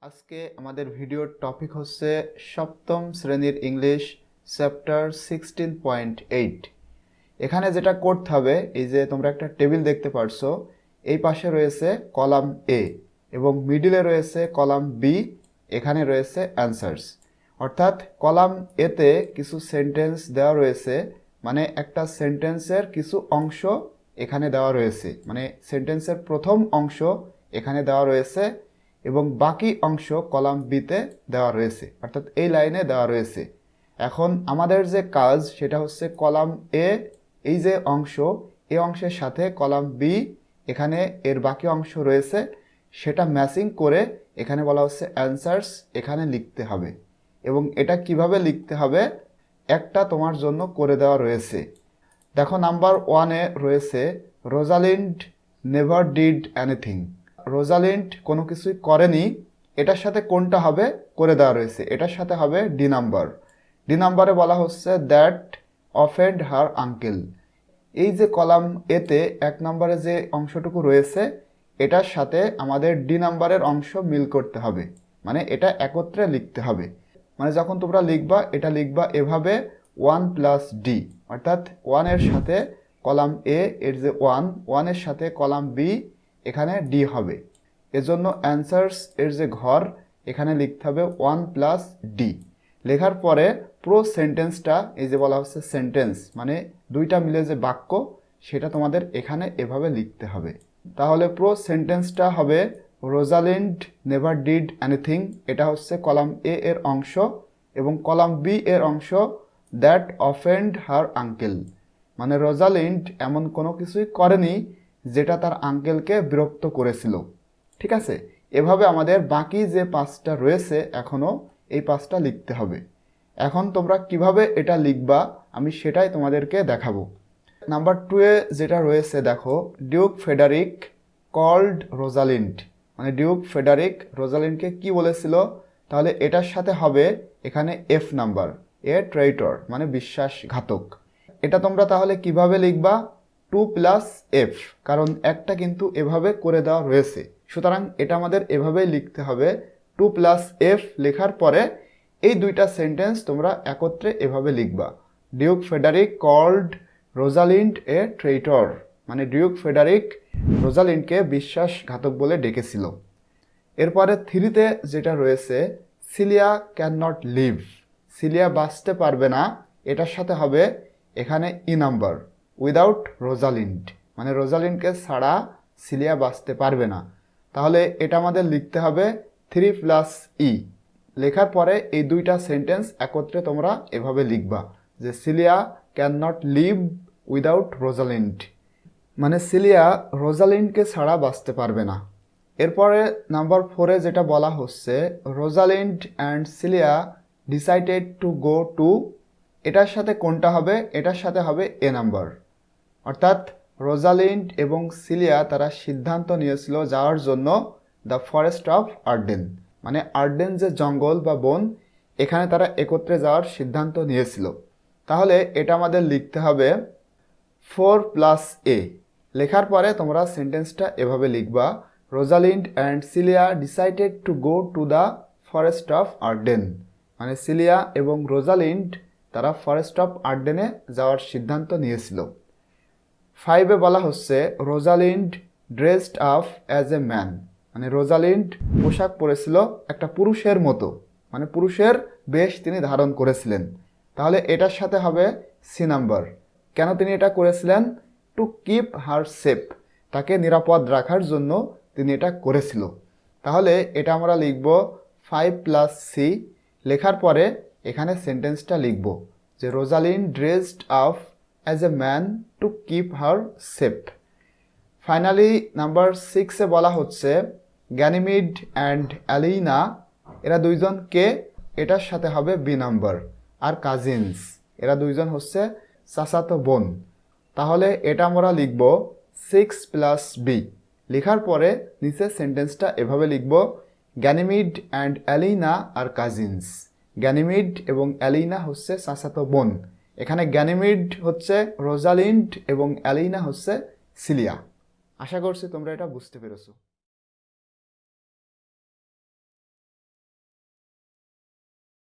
আজকে আমাদের ভিডিওর টপিক হচ্ছে সপ্তম শ্রেণীর ইংলিশ চ্যাপ্টার 16.8। এখানে যেটা করতে হবে, এই যে তোমরা একটা টেবিল দেখতে পারছো, এই পাশে রয়েছে কলাম এ এবং মিডিলে রয়েছে কলাম বি, এখানে রয়েছে অ্যান্সার্স। অর্থাৎ কলাম এতে কিছু সেন্টেন্স দেওয়া রয়েছে, মানে একটা সেন্টেন্সের কিছু অংশ এখানে দেওয়া রয়েছে, মানে সেন্টেন্সের প্রথম অংশ এখানে দেওয়া রয়েছে এবং বাকি অংশ কলাম বিতে দেওয়া রয়েছে, অর্থাৎ এই লাইনে দেওয়া রয়েছে। এখন আমাদের যে কাজ সেটা হচ্ছে কলাম এ এই যে অংশ, এই অংশের সাথে কলাম বি এখানে এর বাকি অংশ রয়েছে, সেটা ম্যাচিং করে এখানে বলা হচ্ছে অ্যান্সার্স এখানে লিখতে হবে। এবং এটা কিভাবে লিখতে হবে একটা তোমার জন্য করে দেওয়া রয়েছে। দেখো নাম্বার 1-এ রয়েছে Rosalind never did anything. Rosalind কোনো কিছুই করেনি, এটার সাথে কোনটা হবে করে দেওয়া রয়েছে, এটার সাথে হবে ডি নাম্বার। ডি নাম্বারে বলা হচ্ছে দ্যাট অফেন্ড হার আঙ্কেল। এই যে কলাম এতে 1 নম্বরে যে অংশটুকু রয়েছে এটার সাথে আমাদের ডি নাম্বারের অংশ মিল করতে হবে, মানে এটা একত্রে লিখতে হবে। মানে যখন তোমরা লিখবা এটা লিখবা এভাবে 1 + ডি, অর্থাৎ 1 এর সাথে কলাম এ এর যে 1 এর সাথে কলাম বি এখানে ডি হবে। এজন্য অ্যান্সার্স এর যে ঘর এখানে লিখতে হবে 1 + ডি। লেখার পরে পুরো সেন্টেন্সটা, এই যে বলা হচ্ছে সেন্টেন্স মানে দুইটা মিলে যে বাক্য, সেটা তোমাদের এখানে এভাবে লিখতে হবে। তাহলে পুরো সেন্টেন্সটা হবে রোজালিন্ড নেভার ডিড এনিথিং, এটা হচ্ছে কলাম এ এর অংশ, এবং কলাম বি এর অংশ দ্যাট অফেন্ড হার আঙ্কেল, মানে রোজালিন্ড এমন কোনো কিছুই করেনি যেটা তার আঙ্কেলকে বিরক্ত করেছিল। ঠিক আছে, এভাবে আমাদের বাকি যে 5টা রয়েছে এখনও এই 5টা লিখতে হবে। এখন তোমরা কিভাবে এটা লিখবা আমি সেটাই তোমাদেরকে দেখাবো। নাম্বার 2-এ যেটা রয়েছে দেখো, ডিউক ফেডারিক কল্ড রোজালিন্ড, মানে ডিউক ফেডারিক রোজালিন্ডকে কি বলেছিল, তাহলে এটার সাথে হবে এখানে এফ নাম্বার, এ ট্রেইটর মানে বিশ্বাসঘাতক। এটা তোমরা তাহলে কিভাবে লিখবা 2 + এফ, কারণ একটা কিন্তু এভাবে করে দেওয়া রয়েছে, সুতরাং এটা আমাদের এভাবেই লিখতে হবে। 2 + এফ লেখার পরে এই দুইটা সেন্টেন্স তোমরা একত্রে এভাবে লিখবা, Duke Frederick called Rosalind a traitor, মানে ডিউক ফেডারিক রোজালিন্ডকে বিশ্বাসঘাতক বলে ডেকেছিল। এরপরে 3-তে যেটা রয়েছে Celia can not live, Celia বাঁচতে পারবে না, এটার সাথে হবে এখানে ই নাম্বার উইদাউট রোজালিন্ড, মানে রোজালিন্ডকে ছাড়া সিলিয়া বাঁচতে পারবে না। তাহলে এটা আমাদের লিখতে হবে 3 + ই। লেখার পরে এই দুইটা সেন্টেন্স একত্রে তোমরা এভাবে লিখবা যে Celia can not live without Rosalind, মানে সিলিয়া রোজালিন্ডকে ছাড়া বাঁচতে পারবে না। এরপরে নাম্বার 4-এ যেটা বলা হচ্ছে Rosalind and Celia decided to go to, এটার সাথে কোনটা হবে, এটার সাথে হবে এ নাম্বার, অর্থাৎ রোজালিন্ড এবং সিলিয়া তারা সিদ্ধান্ত নিয়েছিল যাওয়ার জন্য দ্য ফরেস্ট অফ আর্ডেন, মানে আর্ডেন যে জঙ্গল বা বন, এখানে তারা একত্রে যাওয়ার সিদ্ধান্ত নিয়েছিল। তাহলে এটা আমাদের লিখতে হবে 4 + এ। লেখার পরে তোমরা সেন্টেন্সটা এভাবে লিখবা, Rosalind and Celia decided to go to the forest of Arden, মানে সিলিয়া এবং রোজালিন্ড তারা ফরেস্ট অফ আর্ডেনে যাওয়ার সিদ্ধান্ত নিয়েছিল। 5-এ বলা হচ্ছে Rosalind dressed up as a man, মানে রোজালিন্ড পোশাক পরেছিল একটা পুরুষের মতো, মানে পুরুষের বেশ তিনি ধারণ করেছিলেন। তাহলে এটার সাথে হবে সি নাম্বার, কেন তিনি এটা করেছিলেন, টু কিপ হার সেফ, তাকে নিরাপদ রাখার জন্য তিনি এটা করেছিল। তাহলে এটা আমরা লিখব 5 + সি। লেখার পরে এখানে সেন্টেন্সটা লিখব যে Rosalind dressed up as a man to keep her safe. Finally number 6-এ বলা হচ্ছে গ্যানিমিড অ্যান্ড অ্যালিনা, এরা দুইজন কে, এটার সাথে হবে বি নাম্বার, আর কাজিনস, এরা দুইজন হচ্ছে চাচাতো বোন। তাহলে এটা আমরা লিখব 6 + বি। লেখার পরে নিচে সেন্টেন্সটা এভাবে লিখব, Ganymede and Aliena are cousins, Ganymede এবং অ্যালিনা হচ্ছে চাচাতো বোন, এখানে গ্যানিমিড হচ্ছে রোজালিন্ড এবং অ্যালিনা হচ্ছে সিলিয়া। আশা করছি তোমরা এটা বুঝতে পেরেছো।